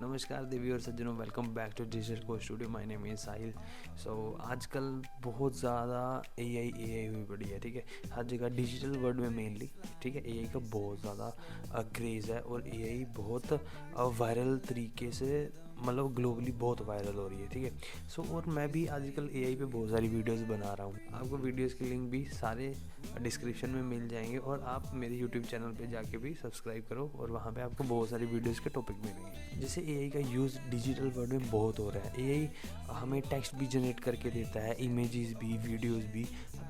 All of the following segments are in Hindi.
नमस्कार देवी और सज्जनों, वेलकम बैक टू डिजिटल को स्टूडियो। माय नेम इज साहिल। सो आजकल बहुत ज़्यादा एआई हुई पड़ी है, ठीक है। हर जगह डिजिटल वर्ल्ड में मेनली, ठीक है, एआई का बहुत ज़्यादा क्रेज़ है और एआई बहुत वायरल तरीके से, मतलब ग्लोबली बहुत वायरल हो रही है, ठीक है। सो और मैं भी आजकल एआई पे बहुत सारी वीडियोस बना रहा हूँ। आपको वीडियोस की लिंक भी सारे डिस्क्रिप्शन में मिल जाएंगे और आप मेरे यूट्यूब चैनल पे जाके भी सब्सक्राइब करो और वहाँ पे आपको बहुत सारी वीडियोस के टॉपिक मिलेंगे। जैसे एआई का यूज़ डिजिटल वर्ल्ड में बहुत हो रहा है। एआई हमें टेक्स्ट भी जनरेट करके देता है, इमेजेस भी, वीडियोस भी।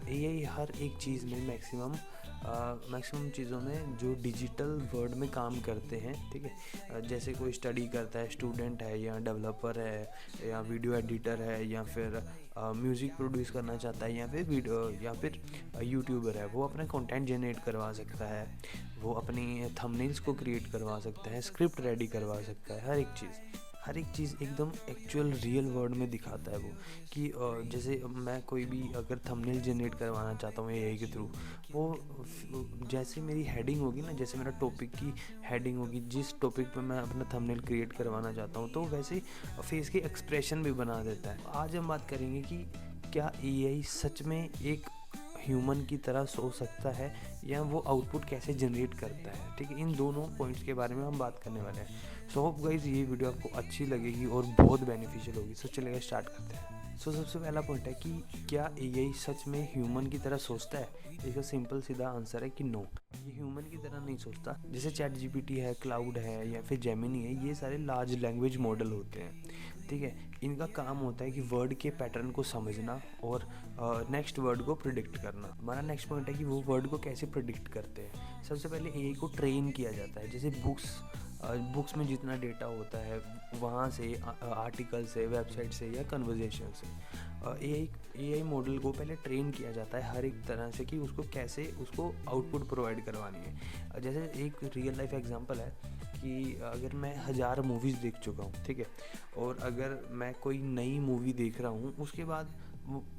एआई हर एक चीज़ में मैक्सिमम चीज़ों में जो डिजिटल वर्ल्ड में काम करते हैं, ठीक है। जैसे कोई स्टडी करता है, स्टूडेंट है या डेवलपर है या वीडियो एडिटर है या फिर म्यूज़िक प्रोड्यूस करना चाहता है या फिर वीडियो या फिर यूट्यूबर है, वो अपना कंटेंट जनरेट करवा सकता है, वो अपनी थंबनेल्स को क्रिएट करवा सकता है, स्क्रिप्ट रेडी करवा सकता है। हर एक चीज़ एकदम एक्चुअल रियल वर्ल्ड में दिखाता है वो। कि जैसे मैं कोई भी अगर थंबनेल जनरेट करवाना चाहता हूँ एआई के थ्रू, वो जैसे मेरी हेडिंग होगी ना, जैसे मेरा टॉपिक की हेडिंग होगी, जिस टॉपिक पे मैं अपना थंबनेल क्रिएट करवाना चाहता हूँ, तो वैसे फेस के एक्सप्रेशन भी बना देता है। आज हम बात करेंगे कि क्या एआई सच में एक ह्यूमन की तरह सोच सकता है या वो आउटपुट कैसे जनरेट करता है, ठीक है। इन दोनों पॉइंट्स के बारे में हम बात करने वाले हैं। सो होप गाइस ये वीडियो आपको अच्छी लगेगी और बहुत बेनिफिशियल होगी। सो चलिए स्टार्ट करते हैं। सो सबसे पहला पॉइंट है कि क्या एआई सच में ह्यूमन की तरह सोचता है। इसका सिंपल सीधा आंसर है कि नो, ये ह्यूमन की तरह नहीं सोचता। जैसे चैट जीपीटी है, क्लाउड है या फिर जेमिनी है, ये सारे लार्ज लैंग्वेज मॉडल होते हैं, ठीक है। इनका काम होता है कि वर्ड के पैटर्न को समझना और नेक्स्ट वर्ड को प्रिडिक्ट करना। हमारा नेक्स्ट पॉइंट है कि वो वर्ड को कैसे प्रिडिक्ट करते हैं। सबसे पहले एआई को ट्रेन किया जाता है। जैसे बुक्स में जितना डेटा होता है, वहाँ से आर्टिकल से, वेबसाइट से या कन्वर्जेशन से एआई मॉडल को पहले ट्रेन किया जाता है हर एक तरह से कि उसको कैसे उसको आउटपुट प्रोवाइड करवानी है। जैसे एक रियल लाइफ एग्जांपल है कि अगर मैं 1000 मूवीज़ देख चुका हूँ, ठीक है, और अगर मैं कोई नई मूवी देख रहा हूँ, उसके बाद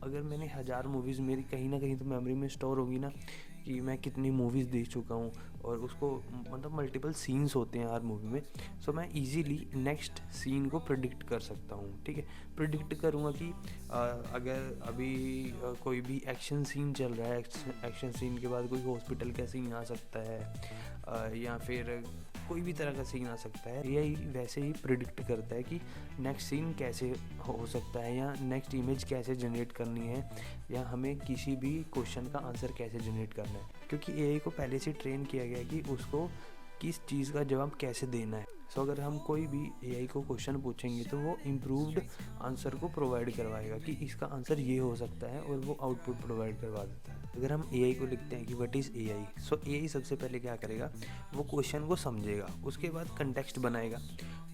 अगर मैंने 1000 मूवीज़, मेरी कहीं ना कहीं तो मेमोरी में स्टोर होगी ना कि मैं कितनी मूवीज़ देख चुका हूँ, और उसको मतलब मल्टीपल सीन्स होते हैं हर मूवी में। सो मैं इजीली नेक्स्ट सीन को प्रिडिक्ट कर सकता हूँ, ठीक है। प्रिडिक्ट करूँगा कि अगर अभी कोई भी एक्शन सीन चल रहा है, एक्शन सीन के बाद कोई हॉस्पिटल का सीन आ सकता है या फिर कोई भी तरह का सीन आ सकता है। एआई वैसे ही प्रिडिक्ट करता है कि नेक्स्ट सीन कैसे हो सकता है या नेक्स्ट इमेज कैसे जनरेट करनी है या हमें किसी भी क्वेश्चन का आंसर कैसे जनरेट करना है, क्योंकि एआई को पहले से ट्रेन किया गया है कि उसको किस चीज़ का जवाब कैसे देना है। सो अगर हम कोई भी एआई को क्वेश्चन पूछेंगे तो वो इम्प्रूव्ड आंसर को प्रोवाइड करवाएगा कि इसका आंसर ये हो सकता है, और वो आउटपुट प्रोवाइड करवा देता है। अगर हम एआई को लिखते हैं कि what is AI, so AI सबसे पहले क्या करेगा, वो क्वेश्चन को समझेगा, उसके बाद कंटेक्स्ट बनाएगा,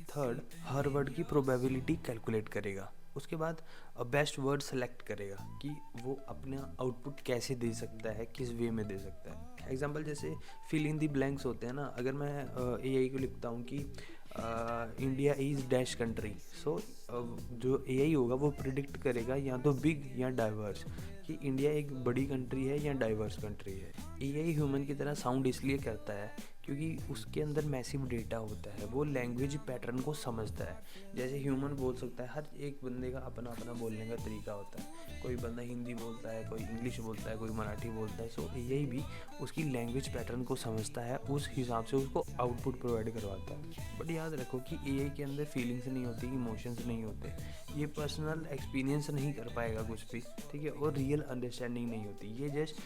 थर्ड हर वर्ड की प्रोबेबिलिटी कैलकुलेट करेगा, उसके बाद बेस्ट वर्ड सेलेक्ट करेगा कि वो अपना आउटपुट कैसे दे सकता है, किस वे में दे सकता है। एग्जांपल जैसे फिल इन दी ब्लैंक्स होते हैं ना। अगर मैं एआई को लिखता हूँ कि इंडिया इज़ डैश कंट्री, सो जो एआई होगा वो प्रिडिक्ट करेगा या तो बिग या डाइवर्स, कि इंडिया एक बड़ी कंट्री है या डाइवर्स कंट्री है। एआई ह्यूमन की तरह साउंड इसलिए करता है क्योंकि उसके अंदर मैसिव डेटा होता है, वो लैंग्वेज पैटर्न को समझता है। जैसे ह्यूमन बोल सकता है, हर एक बंदे का अपना अपना बोलने का तरीका होता है। कोई बंदा हिंदी बोलता है, कोई इंग्लिश बोलता है, कोई मराठी बोलता है। सो एआई भी उसकी लैंग्वेज पैटर्न को समझता है, उस हिसाब से उसको आउटपुट प्रोवाइड करवाता है। बट याद रखो कि एआई के अंदर फीलिंग्स नहीं होती, इमोशंस नहीं होते, ये पर्सनल एक्सपीरियंस नहीं कर पाएगा कुछ भी, ठीक है, और रियल अंडरस्टैंडिंग नहीं होती। ये जस्ट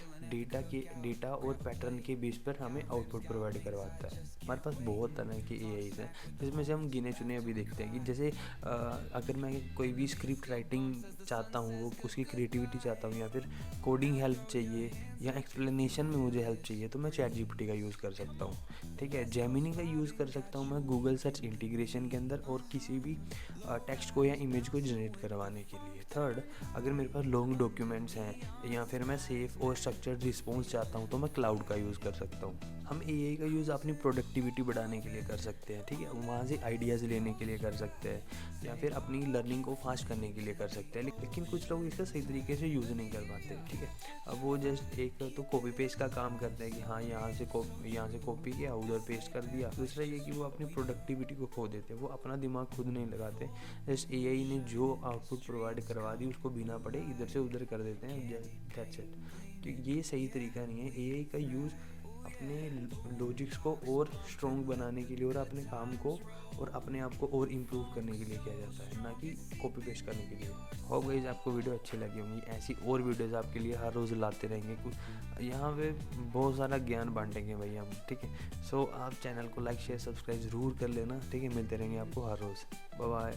डेटा और पैटर्न के बेस पर हमें आउटपुट प्रोवाइड करवाता है। हमारे पास बहुत तरह के एआईज हैं, जिसमें से हम गिने चुने अभी देखते हैं कि जैसे अगर मैं कोई भी स्क्रिप्ट राइटिंग चाहता हूँ, वो उसकी क्रिएटिविटी चाहता हूँ, या फिर कोडिंग हेल्प चाहिए या एक्सप्लेनेशन में मुझे हेल्प चाहिए, तो मैं चैट जीपीटी का यूज़ कर सकता हूँ, ठीक है। जेमिनी का यूज़ कर सकता हूँ मैं गूगल सर्च इंटीग्रेशन के अंदर और किसी भी टेक्स्ट को या इमेज को जनरेट करवाने के लिए। थर्ड, अगर मेरे पास लॉन्ग डॉक्यूमेंट्स हैं या फिर मैं सेफ और स्ट्रक्चर्ड रिस्पॉन्स चाहता हूँ, तो मैं क्लाउड का यूज़ कर सकता हूँ। हम एआई का यूज़ अपनी प्रोडक्टिविटी बढ़ाने के लिए कर सकते हैं, ठीक है, वहाँ से आइडियाज़ लेने के लिए कर सकते हैं, या फिर अपनी लर्निंग को फास्ट करने के लिए कर सकते हैं। लेकिन कुछ लोग इसका सही तरीके से यूज़ नहीं कर पाते, ठीक है। अब वो जस्ट एक तो कॉपी पेस्ट का काम करते हैं कि हाँ यहाँ से कॉपी किया, उधर पेस्ट कर दिया। दूसरा ये कि वो अपनी प्रोडक्टिविटी को खो देते हैं, वो अपना दिमाग खुद नहीं लगाते। जस्ट एआई ने जो आउटपुट प्रोवाइड करवा दी उसको बिना पढ़े इधर से उधर कर देते हैं, दैट्स इट। तो ये सही तरीका नहीं है। एआई का यूज़ अपने लॉजिक्स को और स्ट्रॉन्ग बनाने के लिए और अपने काम को और अपने आप को और इम्प्रूव करने के लिए किया जाता है, ना कि कॉपी पेस्ट करने के लिए। होप गाइस आपको वीडियो अच्छी लगी होंगी। ऐसी और वीडियोस आपके लिए हर रोज़ लाते रहेंगे। कुछ यहाँ पे बहुत सारा ज्ञान बांटेंगे भाई हम, ठीक है। सो आप चैनल को लाइक शेयर सब्सक्राइब ज़रूर कर लेना, ठीक है। मिलते रहेंगे आपको हर रोज़। Bye bye.